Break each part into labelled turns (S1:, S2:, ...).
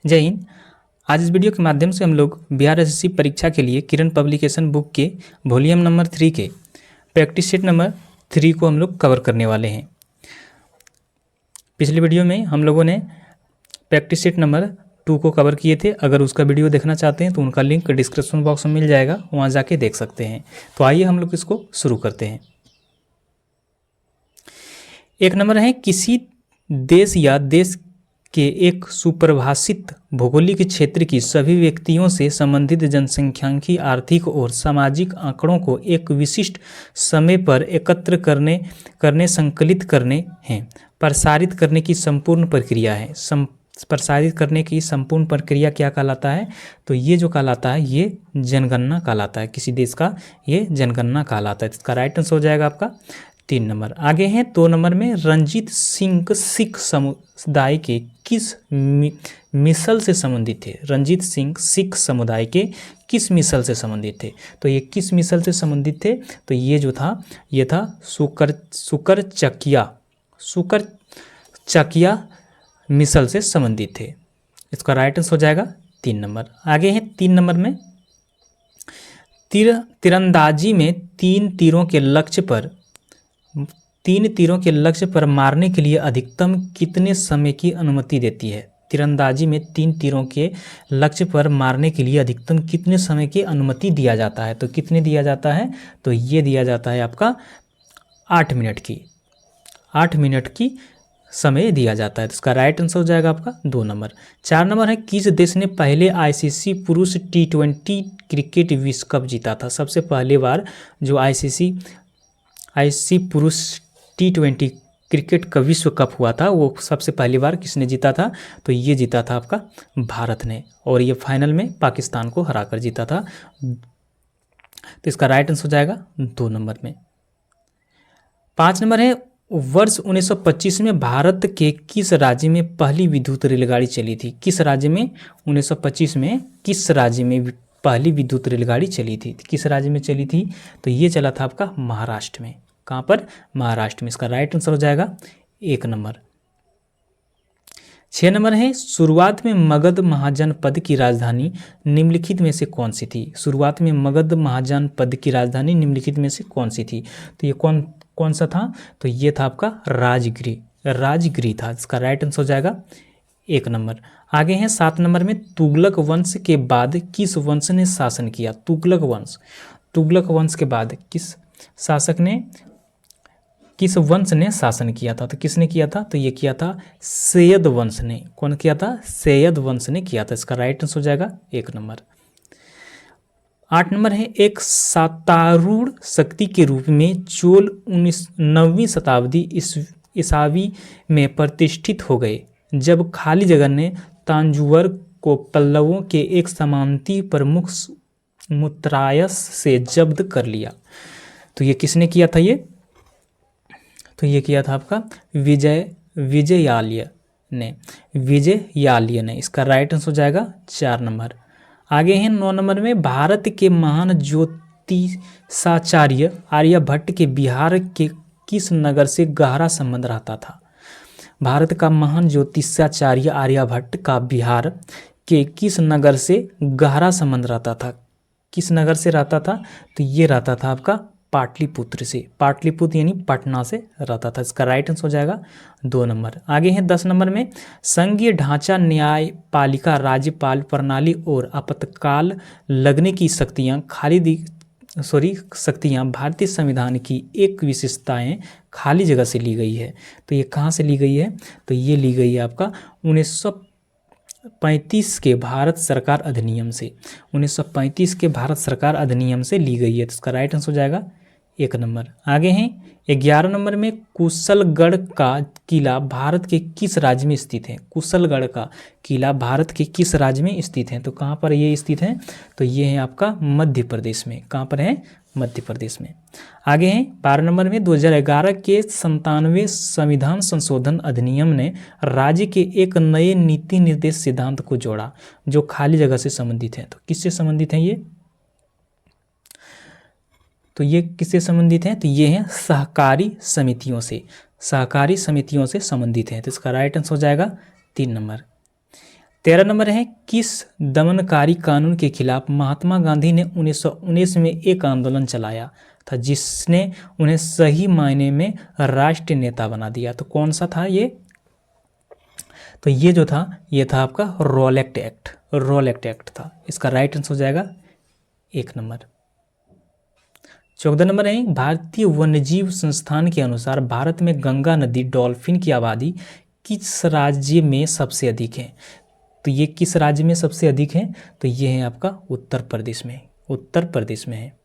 S1: जय हिंद। आज इस वीडियो के माध्यम से हम लोग बिहार एसएससी परीक्षा के लिए किरण पब्लिकेशन बुक के वॉल्यूम नंबर 3 के प्रैक्टिस सेट नंबर 3 को हम लोग कवर करने वाले हैं। पिछले वीडियो में हम लोगों ने प्रैक्टिस सेट नंबर 2 को कवर किए थे। अगर उसका वीडियो देखना चाहते हैं तो उनका लिंक डिस्क्रिप्शन बॉक्स में मिल जाएगा, वहाँ जाके देख सकते हैं। तो आइए हम लोग इसको शुरू करते हैं। एक नंबर है, किसी देश या देश के एक सुपरिभाषित भौगोलिक क्षेत्र की सभी व्यक्तियों से संबंधित जनसंख्याकी आर्थिक और सामाजिक आंकड़ों को एक विशिष्ट समय पर एकत्र करने संकलित करने हैं प्रसारित करने की संपूर्ण प्रक्रिया है। प्रसारित करने की संपूर्ण प्रक्रिया क्या कहलाता है? तो ये जो कहलाता है ये जनगणना कहलाता है। किसी देश का ये जनगणना कहलाता है। इसका राइट आंसर हो जाएगा आपका 3 नंबर। आगे हैं 2 नंबर में, रंजीत सिंह सिख समुदाय के किस मिसल से संबंधित थे? रंजीत सिंह सिख समुदाय के किस मिसल से संबंधित थे? तो ये किस मिसल से संबंधित थे? तो ये जो था ये था सुकर चकिया मिसल से संबंधित थे। इसका राइट आंसर हो जाएगा 3 नंबर। आगे हैं 3 नंबर में, तीरंदाजी में 3 तीरों के लक्ष्य पर मारने के लिए अधिकतम कितने समय की अनुमति देती है? तीरंदाजी में 3 तीरों के लक्ष्य पर मारने के लिए अधिकतम कितने समय की अनुमति दिया जाता है? तो कितने दिया जाता है? तो ये दिया जाता है आपका 8 मिनट की। 8 मिनट की समय दिया जाता है। तो इसका राइट आंसर हो जाएगा आपका 2 नंबर। 4 नंबर है, किस देश ने पहले आईसीसी पुरुष T20 क्रिकेट विश्व कप जीता था? सबसे पहले बार जो आईसीसी पुरुष T20 क्रिकेट का विश्व कप हुआ था वो सबसे पहली बार किसने जीता था? तो ये जीता था आपका भारत ने, और ये फाइनल में पाकिस्तान को हराकर जीता था। तो इसका राइट आंसर हो जाएगा 2 नंबर में। 5 नंबर है, वर्ष 1925 में भारत के किस राज्य में पहली विद्युत रेलगाड़ी चली थी? किस राज्य में 1925 में किस राज्य में पहली विद्युत रेलगाड़ी चली थी? किस राज्य में चली थी? तो ये चला था आपका महाराष्ट्र में। कहाँ पर? महाराष्ट्र में। इसका राइट आंसर हो जाएगा 1 नंबर। 6 नंबर है, शुरुआत में मगध महाजनपद की राजधानी निम्नलिखित में से कौन सी थी? शुरुआत में मगध महाजनपद की राजधानी निम्नलिखित में से कौन सी थी? तो ये कौन सा था? तो ये था आपका राजगिरी था। इसका राइट आंसर हो जाएगा 1 नंबर। आगे हैं 7 नंबर में, तुगलक वंश के बाद किस वंश ने शासन किया? तुगलक वंश के बाद किस वंश ने शासन किया था? तो किसने किया था? तो ये किया था सैयद वंश ने। कौन किया था? सैयद वंश ने किया था। इसका राइट आंसर हो जाएगा 1 नंबर। 8 नंबर है, एक सत्तारूढ़ शक्ति के रूप में चोल 9वीं शताब्दी ईसावी में प्रतिष्ठित हो गए जब खाली जगह ने तांजूर को पल्लवों के एक सामंती प्रमुख मुतरायस से जब्त कर लिया। तो ये किसने किया था? तो ये किया था आपका विजयालय ने। इसका राइट आंसर हो जाएगा 4 नंबर। आगे हैं 9 नंबर में, भारत के महान ज्योतिषाचार्य आर्यभट्ट के बिहार के किस नगर से गहरा संबंध रहता था? भारत का महान ज्योतिषाचार्य आर्यभट्ट का बिहार के किस नगर से गहरा संबंध रहता था? किस नगर से रहता था? तो ये रहता था आपका पाटलिपुत्र से। पाटलिपुत्र यानी पटना से रहता था। इसका राइट आंसर हो जाएगा 2 नंबर। आगे हैं 10 नंबर में, संघीय ढांचा, न्यायपालिका, राज्यपाल प्रणाली और आपातकाल लगने की शक्तियाँ भारतीय संविधान की एक विशेषताएं खाली जगह से ली गई है। तो ये कहाँ से ली गई है? तो ये ली गई है आपका 1935 के भारत सरकार अधिनियम से। 1935 के भारत सरकार अधिनियम से ली गई है। तो इसका राइट आंसर हो जाएगा 1 नंबर। आगे हैं 11 नंबर में, कुशलगढ़ का किला भारत के किस राज्य में स्थित है? कुशलगढ़ का किला भारत के किस राज्य में स्थित है? तो कहाँ पर ये स्थित है? तो ये है आपका मध्य प्रदेश में। कहाँ पर है? मध्य प्रदेश में। आगे हैं 12 नंबर में, 2011 के 97वें संविधान संशोधन अधिनियम ने राज्य के एक नए नीति निर्देश सिद्धांत को जोड़ा जो खाली जगह से संबंधित है। तो किससे संबंधित है ये? तो ये किससे संबंधित है? तो ये हैं सहकारी समितियों से संबंधित है। तो इसका राइट आंसर हो जाएगा 3 नंबर। 13 नंबर है, किस दमनकारी कानून के खिलाफ महात्मा गांधी ने 1919 में एक आंदोलन चलाया था जिसने उन्हें सही मायने में राष्ट्रीय नेता बना दिया? तो कौन सा था ये? तो ये जो था ये था आपका रॉलेट एक्ट, रॉलेट एक्ट था। इसका राइट आंसर हो जाएगा 1 नंबर। 14 नंबर है, भारतीय वन्यजीव संस्थान के अनुसार भारत में गंगा नदी डॉल्फिन की आबादी किस राज्य में सबसे अधिक है? तो ये किस राज्य में सबसे अधिक है? तो ये है आपका उत्तर प्रदेश में, उत्तर प्रदेश में है।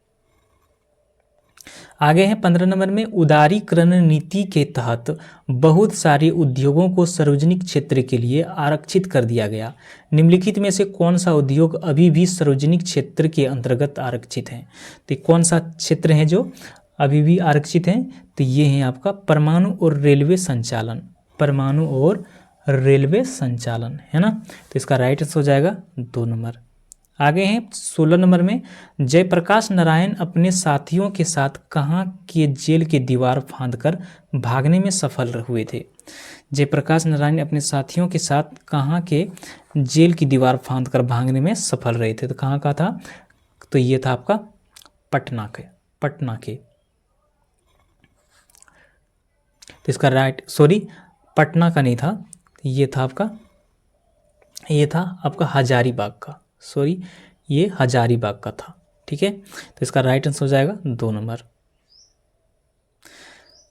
S1: आगे है 15 नंबर में, उदारीकरण नीति के तहत बहुत सारे उद्योगों को सार्वजनिक क्षेत्र के लिए आरक्षित कर दिया गया। निम्नलिखित में से कौन सा उद्योग अभी भी सार्वजनिक क्षेत्र के अंतर्गत आरक्षित है? तो कौन सा क्षेत्र है जो अभी भी आरक्षित है? तो ये है आपका परमाणु और रेलवे संचालन, परमाणु और रेलवे संचालन, है ना। तो इसका राइट आंसर हो जाएगा 2 नंबर। आगे हैं 16 नंबर में, जयप्रकाश नारायण अपने साथियों के साथ कहाँ के जेल की दीवार फांदकर भागने में सफल हुए थे? जयप्रकाश नारायण अपने साथियों के साथ कहाँ के जेल की दीवार फांदकर भागने में सफल रहे थे? तो कहाँ का था? तो ये था आपका पटना के, पटना के। तो इसका पटना का नहीं था, ये था आपका हजारीबाग का, ये हजारीबाग का था, ठीक है। तो इसका राइट आंसर हो जाएगा 2 नंबर।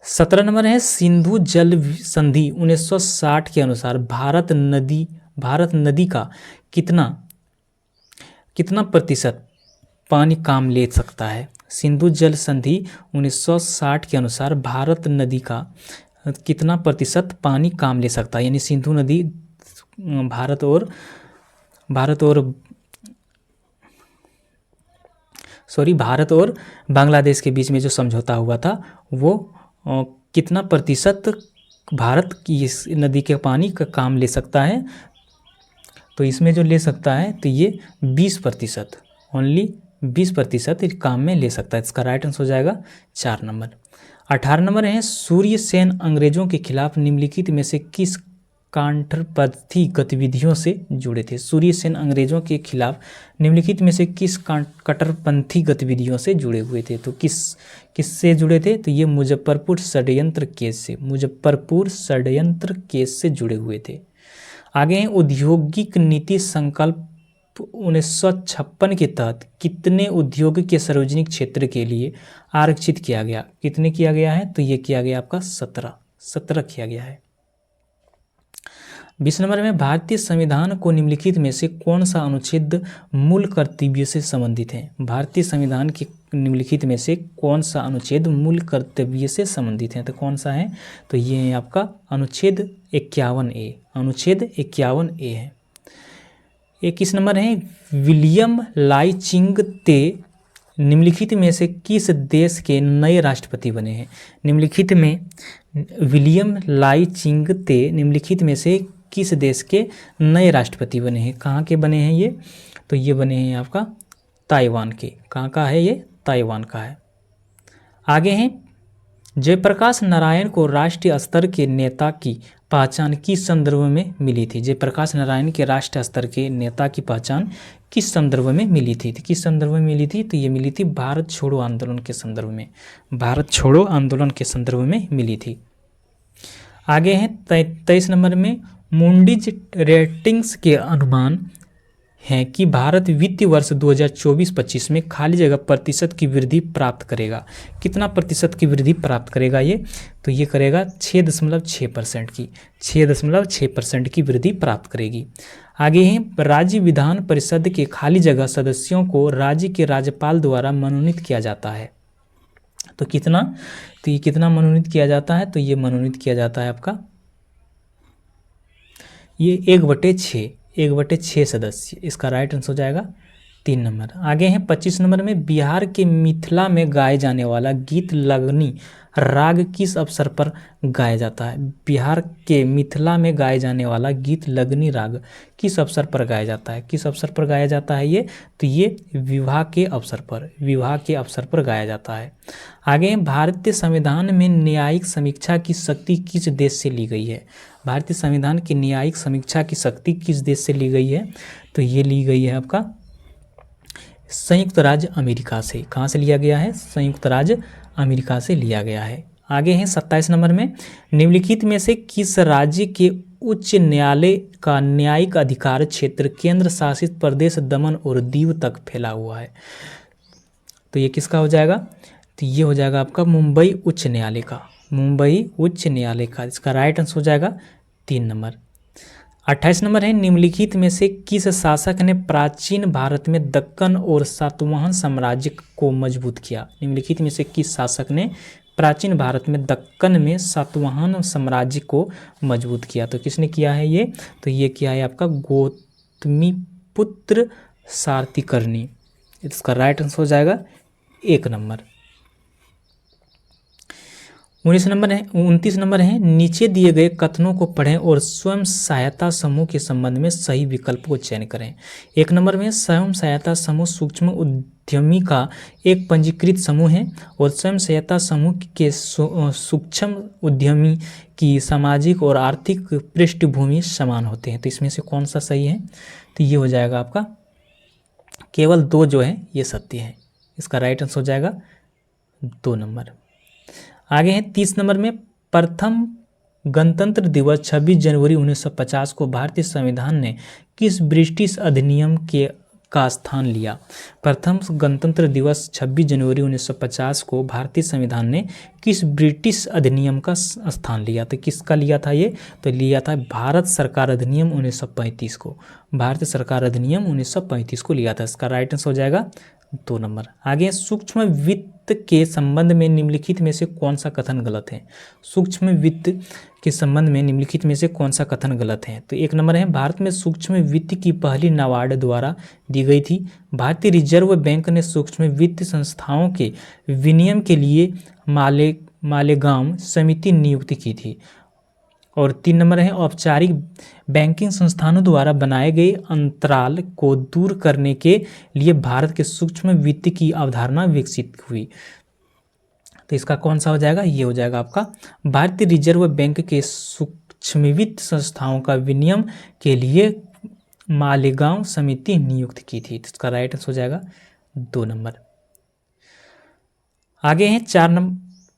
S1: 17 नंबर है, सिंधु जल संधि 1960 के अनुसार भारत नदी का कितना प्रतिशत पानी काम ले सकता है? सिंधु जल संधि 1960 के अनुसार भारत नदी का कितना प्रतिशत पानी काम ले सकता है? यानी सिंधु नदी भारत और बांग्लादेश के बीच में जो समझौता हुआ था वो कितना प्रतिशत भारत की इस नदी के पानी का काम ले सकता है? तो इसमें जो ले सकता है तो ये 20%, ओनली 20% काम में ले सकता है। इसका राइट आंसर हो जाएगा 4 नंबर। 18 नंबर है, सूर्यसेन अंग्रेजों के खिलाफ निम्नलिखित में से किस कट्टरपंथी गतिविधियों से जुड़े थे? सूर्यसेन अंग्रेजों के खिलाफ निम्नलिखित में से किस कट्टरपंथी गतिविधियों से जुड़े हुए थे? तो किससे जुड़े थे? तो ये मुजफ्फरपुर षड्यंत्र केस से जुड़े हुए थे। आगे हैं, औद्योगिक नीति संकल्प 1956 के तहत कितने उद्योग के सार्वजनिक क्षेत्र के लिए आरक्षित किया गया? कितने किया गया है? तो ये किया गया आपका 17 किया गया है। 20 नंबर में, भारतीय संविधान को निम्नलिखित में से कौन सा अनुच्छेद मूल कर्तव्य से संबंधित है? भारतीय संविधान के निम्नलिखित में से कौन सा अनुच्छेद मूल कर्तव्य से संबंधित है? तो कौन सा है? तो ये है आपका अनुच्छेद 51A, अनुच्छेद 51A है। 21 नंबर है, विलियम लाइचिंग ते निम्नलिखित में से किस देश के नए राष्ट्रपति बने हैं? निम्नलिखित में विलियम लाइचिंग ते निम्नलिखित में से किस देश के नए राष्ट्रपति बने हैं? कहाँ के बने हैं ये? तो ये बने हैं आपका ताइवान के। कहाँ का है ये? ताइवान का है। आगे हैं, जयप्रकाश नारायण को राष्ट्रीय स्तर के नेता की पहचान किस संदर्भ में मिली थी? जयप्रकाश नारायण के राष्ट्रीय स्तर के नेता की पहचान किस संदर्भ में मिली थी? किस संदर्भ में मिली थी? तो ये मिली थी भारत छोड़ो आंदोलन के संदर्भ में, भारत छोड़ो आंदोलन के संदर्भ में मिली थी। आगे हैं 23 नंबर में, मूडीज रेटिंग्स के अनुमान है कि भारत वित्तीय वर्ष 2024-25 में खाली जगह प्रतिशत की वृद्धि प्राप्त करेगा। कितना प्रतिशत की वृद्धि प्राप्त करेगा ये? तो ये करेगा 6.6% की, 6.6% की वृद्धि प्राप्त करेगी। आगे है, राज्य विधान परिषद के खाली जगह सदस्यों को राज्य के राज्यपाल द्वारा मनोनीत किया जाता है। तो कितना? तो ये कितना मनोनीत किया जाता है? तो ये मनोनीत किया जाता है आपका ये 1/6 सदस्य। इसका राइट आंसर हो जाएगा 3 नंबर। आगे हैं 25 नंबर में, बिहार के मिथिला में गाए जाने वाला गीत लगनी राग किस अवसर पर गाया जाता है? बिहार के मिथिला में गाए जाने वाला गीत लगनी राग किस अवसर पर गाया जाता है? किस अवसर पर गाया जाता है ये? तो ये विवाह के अवसर पर, विवाह के अवसर पर गाया जाता है। आगे, भारतीय संविधान में न्यायिक समीक्षा की शक्ति किस देश से ली गई है? भारतीय संविधान की न्यायिक समीक्षा की शक्ति किस देश से ली गई है? तो ये ली गई है आपका संयुक्त राज्य अमेरिका से। कहाँ से लिया गया है? संयुक्त राज्य अमेरिका से लिया गया है। आगे हैं 27 नंबर में, निम्नलिखित में से किस राज्य के उच्च न्यायालय का न्यायिक अधिकार क्षेत्र केंद्र शासित प्रदेश दमन और दीव तक फैला हुआ है? तो ये किसका हो जाएगा? तो ये हो जाएगा आपका मुंबई उच्च न्यायालय का, मुंबई उच्च न्यायालय का। इसका राइट आंसर हो जाएगा 3 नंबर। 28 नंबर है, निम्नलिखित में से किस शासक ने प्राचीन भारत में दक्कन और सातवाहन साम्राज्य को मजबूत किया? निम्नलिखित में से किस शासक ने प्राचीन भारत में दक्कन में सातवाहन साम्राज्य को मजबूत किया? तो किसने किया है ये? तो ये किया है आपका गौतमीपुत्र सातकर्णी। इसका राइट आंसर हो जाएगा 1 नंबर। 29 नंबर है, नीचे दिए गए कथनों को पढ़ें और स्वयं सहायता समूह के संबंध में सही विकल्प को चयन करें। 1 नंबर में, स्वयं सहायता समूह सूक्ष्म उद्यमी का एक पंजीकृत समूह है और स्वयं सहायता समूह के सूक्ष्म उद्यमी की सामाजिक और आर्थिक पृष्ठभूमि समान होते हैं। तो इसमें से कौन सा सही है? तो ये हो जाएगा आपका केवल 2 जो है ये सत्य है। इसका राइट आंसर हो जाएगा 2 नंबर। आगे है 30 नंबर में, प्रथम गणतंत्र दिवस 26 जनवरी 1950 को भारतीय संविधान ने किस ब्रिटिश अधिनियम का स्थान लिया? प्रथम गणतंत्र दिवस 26 जनवरी 1950 को भारतीय संविधान ने किस ब्रिटिश अधिनियम का स्थान लिया? तो किसका लिया था ये? तो लिया था भारत सरकार अधिनियम 1935 को, भारतीय सरकार अधिनियम 1935 को लिया था। इसका राइट आंसर हो जाएगा 2 नंबर। आगे, सूक्ष्म वित्त के संबंध में निम्नलिखित में से कौन सा कथन गलत है? सूक्ष्म वित्त के संबंध में निम्नलिखित में से कौन सा कथन गलत है? तो 1 नंबर है, भारत में सूक्ष्म वित्त की पहली नाबार्ड द्वारा दी गई थी। भारतीय रिजर्व बैंक ने सूक्ष्म वित्त संस्थाओं के विनियमन के लिए मालेगांव समिति नियुक्त की थी। और 3 नंबर है, औपचारिक बैंकिंग संस्थानों द्वारा बनाए गए अंतराल को दूर करने के लिए भारत के सूक्ष्म वित्त की अवधारणा विकसित हुई। तो इसका कौन सा हो जाएगा? ये हो जाएगा आपका भारतीय रिजर्व बैंक के सूक्ष्म वित्त संस्थाओं का विनियमन के लिए मालेगांव समिति नियुक्त की थी। तो इसका राइट आंसर हो जाएगा 2 नंबर। आगे हैं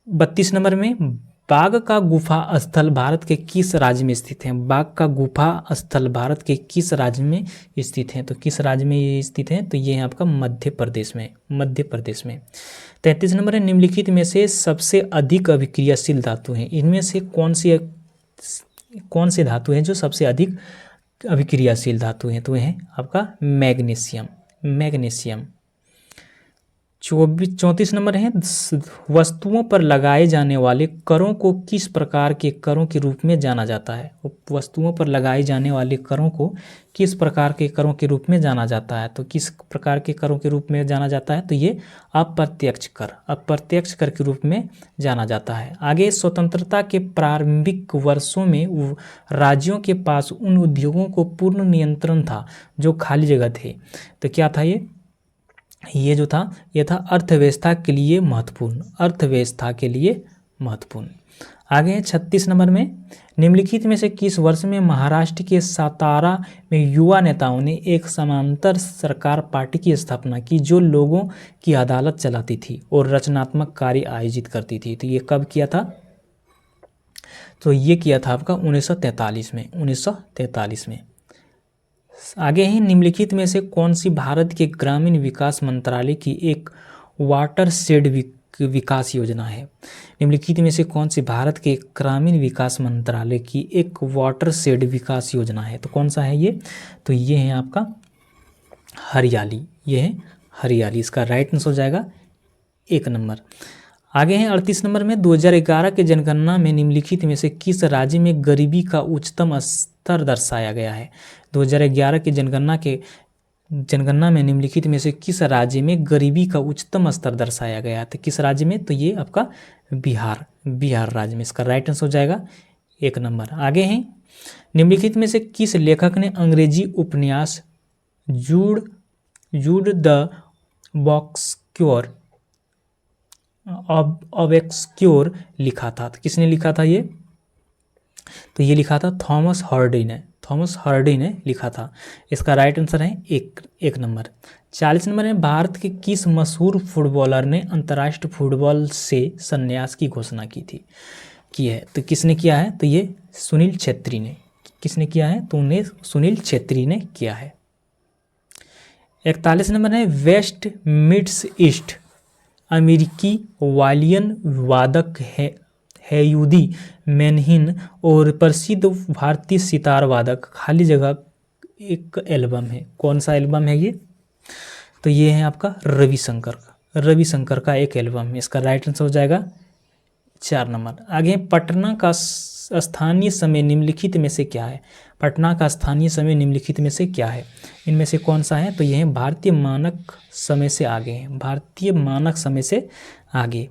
S1: 32 नंबर में, बाघ का गुफा स्थल भारत के किस राज्य में स्थित है? बाघ का गुफा स्थल भारत के किस राज्य में स्थित है? तो किस राज्य में ये स्थित है? तो ये है आपका मध्य प्रदेश में, मध्य प्रदेश में। 33 नंबर है, निम्नलिखित में से सबसे अधिक अभिक्रियाशील धातु हैं? इनमें से कौन से धातु हैं जो सबसे अधिक अभिक्रियाशील धातु हैं? तो ये है आपका मैग्नीशियम, मैग्नीशियम। 34 नंबर है, वस्तुओं पर लगाए जाने वाले करों को किस प्रकार के करों के रूप में जाना जाता है? वस्तुओं पर लगाए जाने वाले करों को किस प्रकार के करों के रूप में जाना जाता है? तो किस प्रकार के करों के रूप में जाना जाता है? तो ये अप्रत्यक्ष कर, अप्रत्यक्ष कर के रूप में जाना जाता है। आगे, स्वतंत्रता के प्रारंभिक वर्षों में राज्यों के पास उन उद्योगों को पूर्ण नियंत्रण था जो खाली जगह थे। तो क्या था ये जो था ये था अर्थव्यवस्था के लिए महत्वपूर्ण, अर्थव्यवस्था के लिए महत्वपूर्ण। आगे है 36 नंबर में, निम्नलिखित में से किस वर्ष में महाराष्ट्र के सातारा में युवा नेताओं ने एक समांतर सरकार पार्टी की स्थापना की जो लोगों की अदालत चलाती थी और रचनात्मक कार्य आयोजित करती थी? तो ये कब किया था? तो ये किया था आपका 1943 में, 1943 में। आगे ही, निम्नलिखित में से कौन सी भारत के ग्रामीण विकास मंत्रालय की एक वाटरशेड विकास योजना है? निम्नलिखित में से कौन सी भारत के ग्रामीण विकास मंत्रालय की एक वाटरशेड विकास योजना है? तो कौन सा है ये? तो ये है आपका हरियाली, ये है हरियाली। इसका राइट आंसर हो जाएगा 1 नंबर। आगे हैं 38 नंबर में, 2011 के जनगणना में निम्नलिखित में से किस राज्य में गरीबी का उच्चतम स्तर दर्शाया गया है? 2011 की जनगणना के जनगणना में निम्नलिखित में से किस राज्य में गरीबी का उच्चतम स्तर दर्शाया गया है? तो किस राज्य में? तो ये आपका बिहार राज्य में इसका राइट आंसर हो जाएगा 1 नंबर। आगे हैं, निम्नलिखित में से किस लेखक ने अंग्रेजी उपन्यास जूड द ऑब्सक्योर लिखा था? तो किसने लिखा था ये? तो ये लिखा था थॉमस हार्डी ने लिखा था। इसका राइट आंसर है एक नंबर। 40 नंबर में, भारत के किस मशहूर फुटबॉलर ने अंतर्राष्ट्रीय फुटबॉल से संन्यास की घोषणा की है? तो किसने किया है? तो ये सुनील छेत्री ने। किसने किया है? तो उन्हें सुनील छेत्री ने किया है। 41 नंबर है, वेस्ट मिड्स ईस्ट अमेरिकी वायलिन वादक हैयूदी मेनहिन और प्रसिद्ध भारतीय सितार वादक खाली जगह एक एल्बम है। कौन सा एल्बम है ये? तो ये है आपका रविशंकर का एक एल्बम है। इसका राइट आंसर हो जाएगा 4 नंबर। आगे, पटना का स्थानीय समय निम्नलिखित में से क्या है? पटना का स्थानीय समय निम्नलिखित में से क्या है? इनमें से कौन सा है? तो यह है भारतीय मानक समय से आगे है। भारतीय मानक समय से आगे।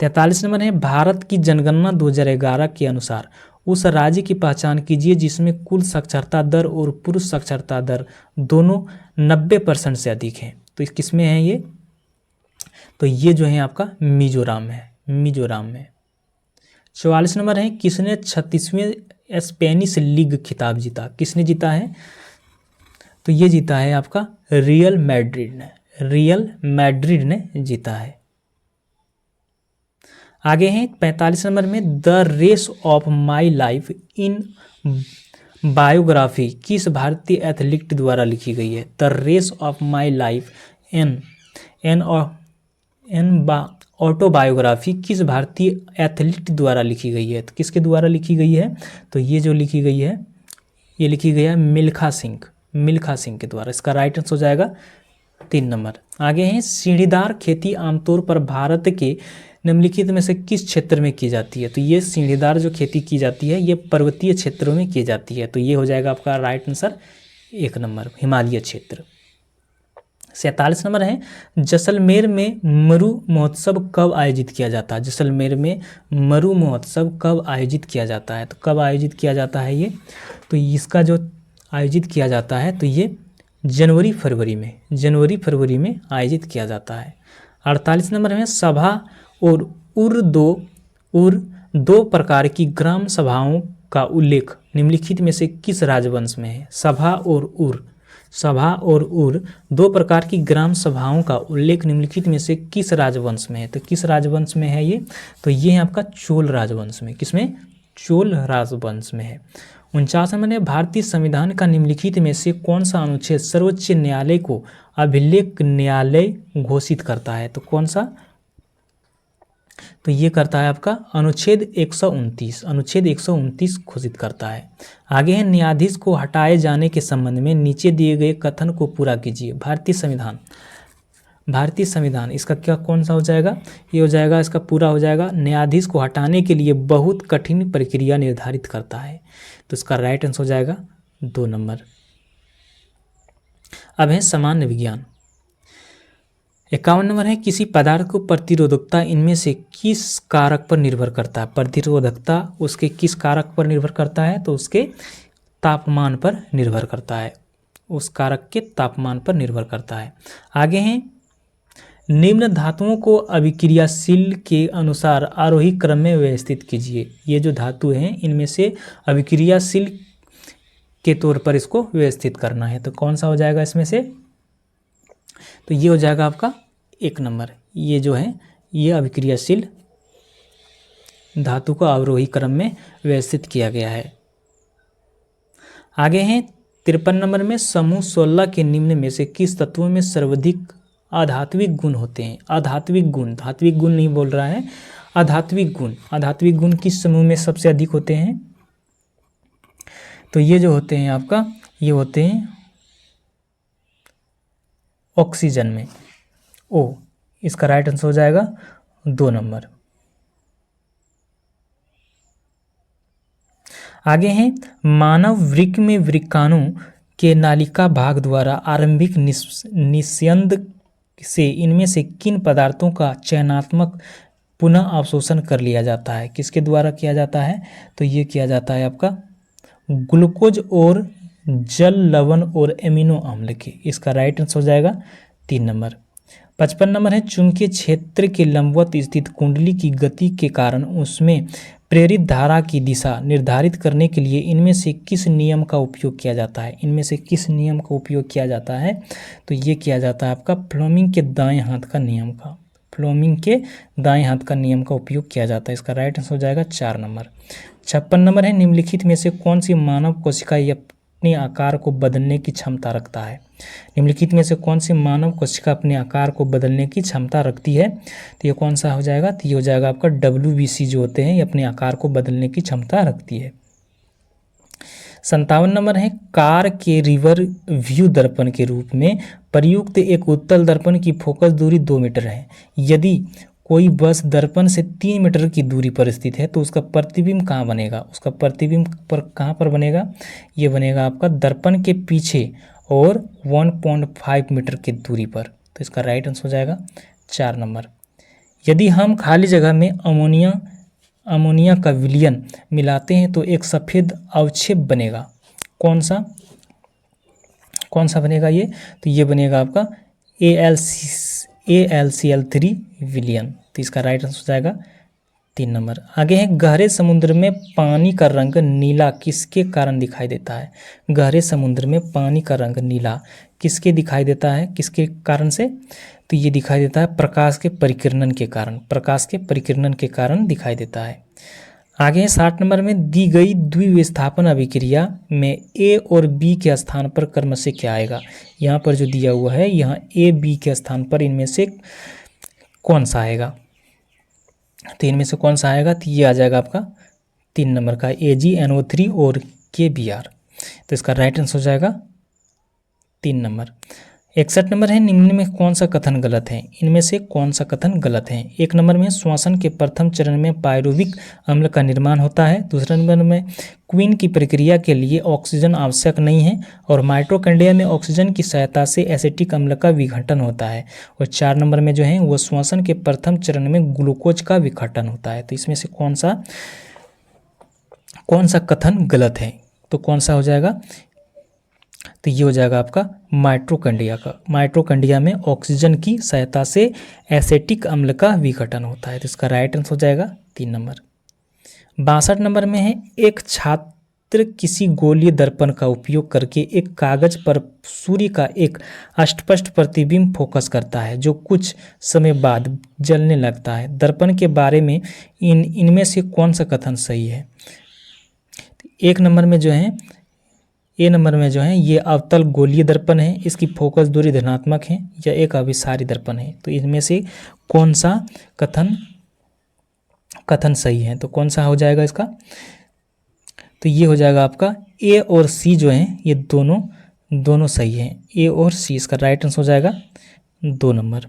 S1: 43 नंबर है, भारत की जनगणना 2011 के अनुसार उस राज्य की पहचान कीजिए जिसमें कुल साक्षरता दर और पुरुष साक्षरता दर दोनों 90% से अधिक हैं। तो किस में है ये? तो ये जो है आपका मिजोरम में। 44 नंबर है, किसने 36वें स्पेनिश लीग खिताब जीता? किसने जीता है? तो ये जीता है आपका रियल मैड्रिड ने जीता है। आगे हैं 45 नंबर में, the race of my life in biography किस भारतीय एथलीट द्वारा लिखी गई है? The race of my life an autobiography किस भारतीय एथलीट द्वारा लिखी गई है? तो किसके द्वारा लिखी गई है? तो ये जो लिखी गई है, ये लिखी गई है मिल्खा सिंह के द्वारा। इसका राइट आंसर हो जाएगा 3 नंबर। आगे हैं, सीढ़ीदार खेती आमतौर पर भारत के निम्नलिखित में से किस क्षेत्र में की जाती है? तो ये सीढ़ीदार जो खेती की जाती है ये पर्वतीय क्षेत्रों में की जाती है। तो ये हो जाएगा आपका राइट आंसर 1 नंबर, हिमालय क्षेत्र। 47 नंबर है, जैसलमेर में मरु महोत्सव कब आयोजित किया जाता है? जैसलमेर में मरु महोत्सव कब आयोजित किया जाता है? तो कब आयोजित किया जाता है ये? तो इसका जो आयोजित किया जाता है तो ये जनवरी फरवरी में आयोजित किया जाता है। 48 नंबर में, सभा और दो प्रकार की ग्राम सभाओं का उल्लेख निम्नलिखित में से किस राजवंश में है? सभा और उर दो प्रकार की ग्राम सभाओं का उल्लेख निम्नलिखित में से किस राजवंश में है? तो किस राजवंश में है ये? तो ये है आपका चोल राजवंश में। किसमें? चोल राजवंश में है। 49 नंबर है, भारतीय संविधान का निम्नलिखित में से कौन सा अनुच्छेद सर्वोच्च न्यायालय को अभिलेख न्यायालय घोषित करता है? तो कौन सा? तो ये करता है आपका अनुच्छेद 129 घोषित करता है। आगे है, न्यायाधीश को हटाए जाने के संबंध में नीचे दिए गए कथन को पूरा कीजिए। भारतीय संविधान इसका क्या कौन सा हो जाएगा? ये हो जाएगा, इसका पूरा हो जाएगा, न्यायाधीश को हटाने के लिए बहुत कठिन प्रक्रिया निर्धारित करता है। तो इसका राइट आंसर हो जाएगा 2 नंबर। अब है सामान्य विज्ञान। 51 नंबर है, किसी पदार्थ को प्रतिरोधकता इनमें से किस कारक पर निर्भर करता है? प्रतिरोधकता उसके किस कारक पर निर्भर करता है? तो उसके तापमान पर निर्भर करता है। उस कारक के तापमान पर निर्भर करता है। आगे हैं, निम्न धातुओं को अभिक्रियाशील के अनुसार आरोही क्रम में व्यवस्थित कीजिए। ये जो धातु हैं इनमें से अभिक्रियाशील के तौर पर इसको व्यवस्थित करना है। तो कौन सा हो जाएगा इसमें से? तो ये हो जाएगा आपका 1 नंबर। ये जो है ये अभिक्रियाशील धातु को आरोही क्रम में व्यवस्थित किया गया है। आगे हैं 53 नंबर में, समूह 16 के निम्न में से किस तत्वों में सर्वाधिक अधात्विक गुण होते हैं? धात्विक गुण नहीं बोल रहा है, अधात्विक गुण किस समूह में सबसे अधिक होते हैं? तो ये जो होते हैं आपका, ये होते हैं ऑक्सीजन में। ओ, इसका राइट आंसर हो जाएगा 2 नंबर। आगे हैं, मानव वृक्क में वृक्काणु के नालिका भाग द्वारा आरंभिक निस्यंद से इनमें से किन पदार्थों का चयनात्मक पुनः अवशोषण कर लिया जाता है? किसके द्वारा किया जाता है? तो ये किया जाता है आपका ग्लूकोज और जल, लवण और एमिनो अम्ल के। इसका राइट आंसर हो जाएगा 3 नंबर। 55 नंबर है चुंबकीय क्षेत्र के लंबवत स्थित कुंडली की गति के कारण उसमें प्रेरित धारा की दिशा निर्धारित करने के लिए इनमें से किस नियम का उपयोग किया जाता है? इनमें से किस नियम का उपयोग किया जाता है? तो ये किया जाता है आपका फ्लेमिंग के दाएं हाथ का नियम का। फ्लेमिंग के दाएं हाथ का नियम का उपयोग किया जाता है। इसका राइट आंसर हो जाएगा 4 नंबर। 56 नंबर है निम्नलिखित में से कौन सी मानव कोशिका अपने आकार को बदलने की क्षमता रखता है? निम्नलिखित में से कौन सी मानव कोशिका अपने आकार को बदलने की क्षमता रखती है? तो ये कौन सा हो जाएगा? तो ये हो जाएगा आपका WBC जो होते हैं, ये अपने आकार को बदलने की क्षमता रखती है। 57 नंबर है कार के रिवर व्यू दर्पण के रूप में प्रयुक्त एक उत्तल दर्पण की फोकस दूरी 2 मीटर है। यदि कोई बस दर्पण से 3 मीटर की दूरी पर स्थित है तो उसका प्रतिबिंब कहाँ बनेगा? उसका प्रतिबिंब पर कहाँ पर बनेगा? ये बनेगा आपका दर्पण के पीछे और 1.5 मीटर की दूरी पर। तो इसका राइट आंसर हो जाएगा 4 नंबर। यदि हम खाली जगह में अमोनिया का विलयन मिलाते हैं तो एक सफ़ेद अवक्षेप बनेगा। कौन सा बनेगा ये? तो ये बनेगा आपका AlCl3 विलयन। तो इसका राइट आंसर हो जाएगा 3 नंबर। आगे है गहरे समुद्र में पानी का रंग नीला किसके कारण दिखाई देता है? गहरे समुद्र में पानी का रंग नीला किसके दिखाई देता है? किसके कारण से? तो ये दिखाई देता है प्रकाश के परिकिरणन के कारण। प्रकाश के परिकिरणन के कारण दिखाई देता है। आगे है 60 नंबर में दी गई द्विविस्थापन अभिक्रिया में A और B के स्थान पर क्रमशः क्या आएगा? यहाँ पर जो दिया हुआ है, यहाँ A B के स्थान पर इनमें से कौन सा आएगा? तो इनमें से कौन सा आएगा? तो ये आ जाएगा आपका 3 नंबर का AgNO3 और KBr। तो इसका राइट आंसर हो जाएगा 3 नंबर। 61 नंबर है निम्न में कौन सा कथन गलत है? इनमें से कौन सा कथन गलत है? 1 नंबर में श्वसन के प्रथम चरण में पायरुविक अम्ल का निर्माण होता है। दूसरे नंबर में क्वीन की प्रक्रिया के लिए ऑक्सीजन आवश्यक नहीं है और माइटोकॉन्ड्रिया में ऑक्सीजन की सहायता से एसिटिक अम्ल का विघटन होता है। और 4 नंबर में जो है वो श्वसन के प्रथम चरण में ग्लूकोज का विघटन होता है। तो इसमें से कौन सा कथन गलत है? तो कौन सा हो जाएगा? तो ये हो जाएगा आपका माइटोकॉन्ड्रिया का। माइटोकॉन्ड्रिया में ऑक्सीजन की सहायता से एसिटिक अम्ल का विघटन होता है। तो इसका राइट आंसर हो जाएगा 3 नंबर। 62 नंबर में है एक छात्र किसी गोलीय दर्पण का उपयोग करके एक कागज पर सूर्य का एक अस्पष्ट प्रतिबिंब फोकस करता है जो कुछ समय बाद जलने लगता है। दर्पण के बारे में इनमें से कौन सा कथन सही है? 1 नंबर में जो है A नंबर में जो है ये अवतल गोलीय दर्पण है, इसकी फोकस दूरी धनात्मक है या एक अभिसारी दर्पण है। तो इनमें से कौन सा कथन सही है? तो कौन सा हो जाएगा इसका? तो ये हो जाएगा आपका A और C जो है ये दोनों सही हैं। A और C इसका राइट आंसर हो जाएगा 2 नंबर।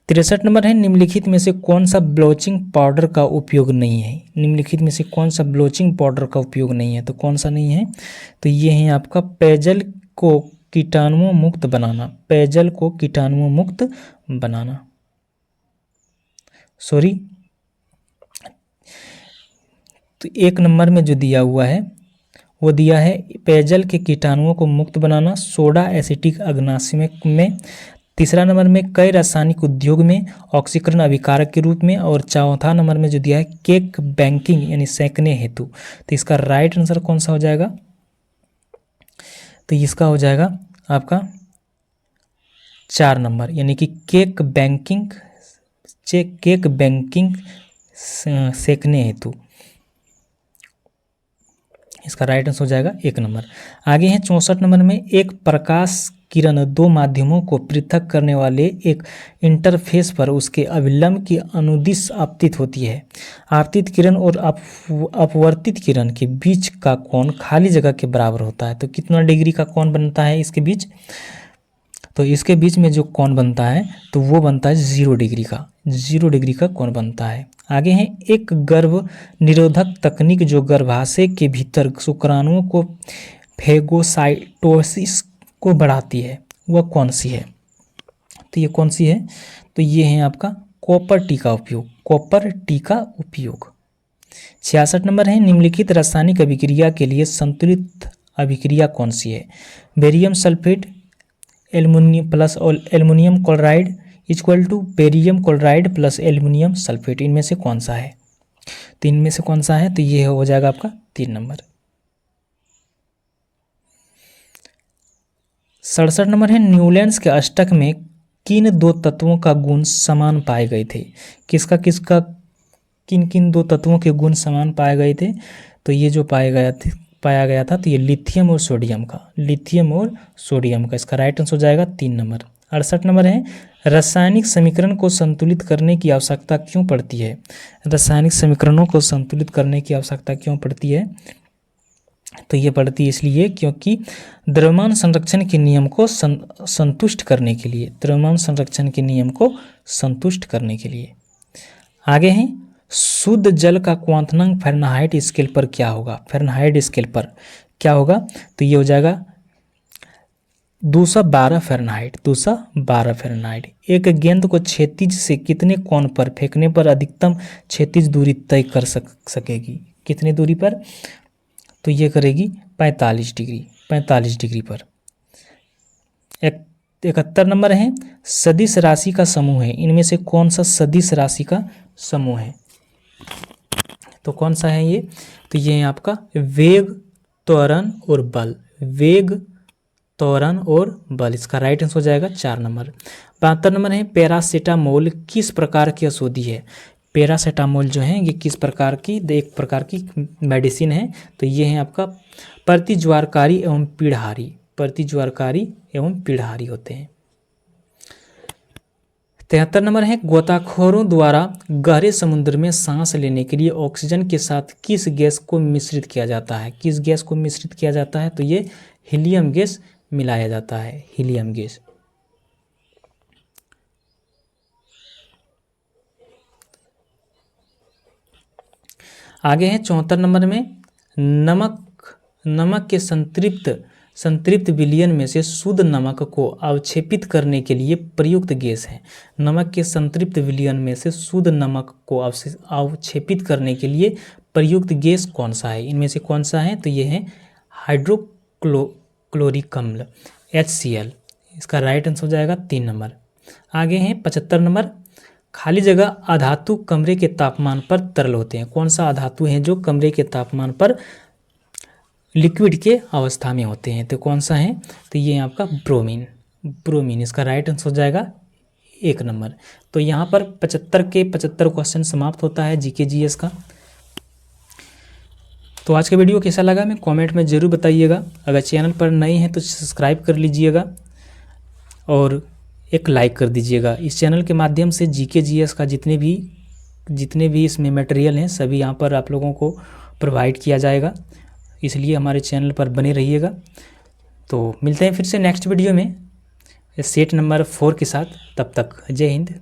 S1: 63 नंबर है निम्नलिखित में से कौन सा ब्लीचिंग पाउडर का उपयोग नहीं है? निम्नलिखित में से कौन सा ब्लीचिंग पाउडर का उपयोग नहीं है? तो कौन सा नहीं है? तो ये है आपका पेयजल को कीटाणुओं मुक्त बनाना। पेयजल को कीटाणुओं मुक्त बनाना। सॉरी, तो 1 नंबर में जो दिया हुआ है वो दिया है पेयजल के कीटाणुओं को मुक्त बनाना सोडा एसिटिक अग्नाशय में। 3 नंबर में कई रासायनिक उद्योग में ऑक्सीकरण अभिकारक के रूप में। और 4 नंबर में जो दिया है केक बैंकिंग यानी सेंकने हेतु। तो इसका राइट आंसर कौन सा हो जाएगा? तो इसका हो जाएगा आपका 4 नंबर यानी कि केक बैंकिंग सेंकने हेतु। इसका राइट आंसर हो जाएगा 1 नंबर। आगे है 64 नंबर में एक प्रकाश किरण 2 माध्यमों को पृथक करने वाले एक इंटरफेस पर उसके अभिलंब की अनुदिश आपतित होती है। आपतित किरण और अपवर्तित किरण के बीच का कोण खाली जगह के बराबर होता है। तो कितना डिग्री का कोण बनता है इसके बीच? तो इसके बीच में जो कोण बनता है तो वो बनता है 0 डिग्री का कोण बनता है। आगे है एक गर्भ निरोधक तकनीक जो गर्भाशय के भीतर शुक्राणुओं को फेगोसाइटोसिस को बढ़ाती है वह कौन सी है? तो ये कौन सी है? तो ये है आपका कॉपर टी का उपयोग, कॉपर टी का उपयोग। 66 नंबर है, निम्नलिखित रासायनिक अभिक्रिया के लिए संतुलित अभिक्रिया कौन सी है? Barium sulphate aluminium plus aluminium chloride equal to barium chloride plus aluminium sulphate, इनमें से कौन सा है? तो इनमें से कौन सा है? तो ये हो जाएगा आपका 3 नंबर। 67 नंबर है, न्यूलैंड्स के अष्टक में किन दो तत्वों का गुण समान पाए गए थे? किसका किसका किन किन दो तत्वों के गुण समान पाए गए थे? तो ये जो पाया गया था तो ये लिथियम और सोडियम का, लिथियम और सोडियम का। इसका राइट आंसर हो जाएगा 3 नंबर। 68 नंबर है, रासायनिक समीकरण को संतुलित करने की आवश्यकता क्यों पड़ती है? रासायनिक समीकरणों को संतुलित करने की आवश्यकता क्यों पड़ती है? तो ये पड़ती है इसलिए क्योंकि द्रव्यमान संरक्षण के नियम को संतुष्ट करने के लिए, द्रव्यमान संरक्षण के नियम को संतुष्ट करने के लिए। आगे हैं, शुद्ध जल का क्वांटनांक फ़ारेनहाइट स्केल पर क्या होगा? फ़ारेनहाइट स्केल पर क्या होगा? तो ये हो जाएगा 212 फ़ारेनहाइट, 212 फ़ारेनहाइट। एक गेंद को क्षैतिज से कितने कोण पर फेंकने पर अधिकतम क्षैतिज दूरी तय कर सकेगी? कितनी दूरी पर? तो ये करेगी 45 डिग्री, 45 डिग्री पर। 71 नंबर है, सदिश राशि का समूह है, इनमें से कौन सा सदिश राशि का समूह है? तो कौन सा है ये? तो ये है आपका वेग, त्वरण और बल, वेग, त्वरण और बल। इसका राइट आंसर हो जाएगा 4 नंबर। 72 नंबर है, पैरासीटामोल किस प्रकार की औषधि है? पैरासीटामोल जो है ये किस प्रकार की, एक प्रकार की मेडिसिन है। तो ये है आपका प्रतिज्वारकारी एवं पीड़हारी, प्रतिज्वारकारी एवं पीड़हारी होते हैं। 73 नंबर है, गोताखोरों द्वारा गहरे समुद्र में सांस लेने के लिए ऑक्सीजन के साथ किस गैस को मिश्रित किया जाता है? किस गैस को मिश्रित किया जाता है? तो ये हीलियम गैस मिलाया जाता है, हीलियम गैस। आगे है 74 नंबर में, नमक के संतृप्त विलयन में से शुद्ध नमक को अवक्षेपित करने के लिए प्रयुक्त गैस है। नमक के संतृप्त विलयन में से शुद्ध नमक को अवक्षेपित करने के लिए प्रयुक्त गैस कौन सा है? इनमें से कौन सा है? तो ये है हाइड्रोक्लोरिक अम्ल, HCl। इसका राइट आंसर हो जाएगा 3 नंबर। आगे हैं 75 नंबर, खाली जगह अधातु कमरे के तापमान पर तरल होते हैं। कौन सा अधातु है जो कमरे के तापमान पर लिक्विड के अवस्था में होते हैं? तो कौन सा है? तो ये आपका ब्रोमीन, ब्रोमीन। इसका राइट आंसर हो जाएगा 1 नंबर। तो यहाँ पर 75 के 75 क्वेश्चन समाप्त होता है GK GS का। तो आज का वीडियो कैसा लगा मैं कमेंट में ज़रूर बताइएगा। अगर चैनल पर नए हैं तो सब्सक्राइब कर लीजिएगा और एक लाइक कर दीजिएगा। इस चैनल के माध्यम से GK GS का जितने भी इसमें मटेरियल हैं सभी यहाँ पर आप लोगों को प्रोवाइड किया जाएगा, इसलिए हमारे चैनल पर बने रहिएगा। तो मिलते हैं फिर से नेक्स्ट वीडियो में सेट नंबर 4 के साथ। तब तक जय हिंद।